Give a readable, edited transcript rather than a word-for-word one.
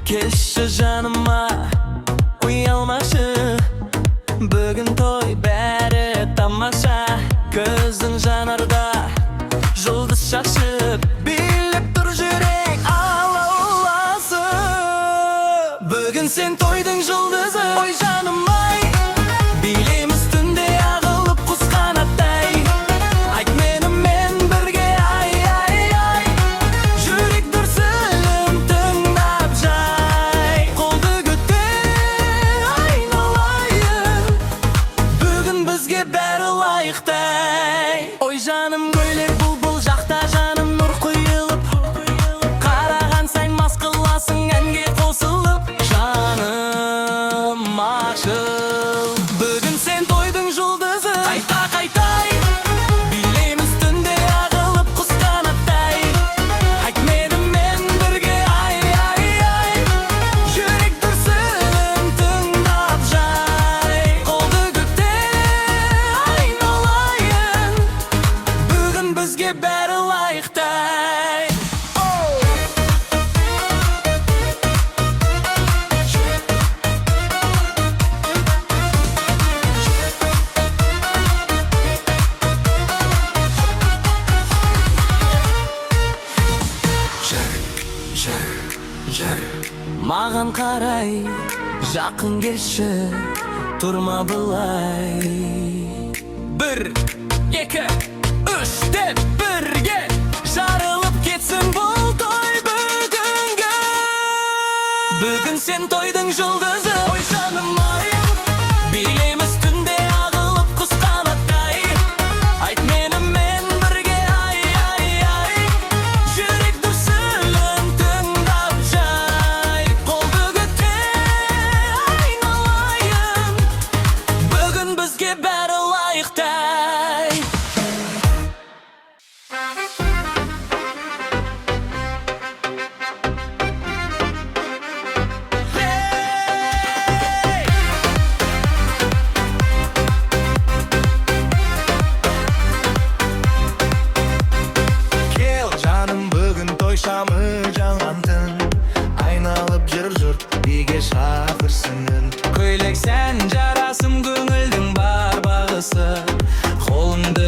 Kelişi janıma uyalmaşı, bugün toy beri tamaşa. Көздің жанарда жұлдыз шашып, билеп тұр жүрек алауласы. Бүгін сен тойдың жұлдызы, ой жаным ай. Билейміз түнде ағылып құс қанаттай. Айт менімен бірге ай ай ай. Жүрек дүрсілін тыңдап жай. Қолды көтер айналайын, бүгін бізге бәрі лайықтай. Ой жаным көйлек бұлбұл жақта, жаным нұр құйылып, қараған сайын мас қыласың әнге қосылып. Жаным ашыл, бүгін сен тойдың жұлдызы, қайта қайтай. Билейміз түнде ағылып құс қанаттай. Айт менімен бірге ай ай ай. Жүрек дүрсілін тыңдап жай. Қолды көтер айналайын, бүгін бізге бәрі лайықтай. Маған қарай жақын келші, тұрма былай. Бір, екі, үш деп бірге жарылып кетсін бұл той бүгінгі. Бүгін сен тойдың жұлдызы, ой жаным ай. Билейміз түнде ағылып құс қанаттай. Айт менімен бірге ай ай ай. Жүрек дүрсілін тыңдап жай. Қолды көтер айналайын, бүгін бізге бәрі лайықтай. Кел жаным, бүгін той шамы жанған түн. Айналып жүр жұрт, биге шақырсын. Көйлек сән жарасым, көңілдің бар бағысы. Қолыңды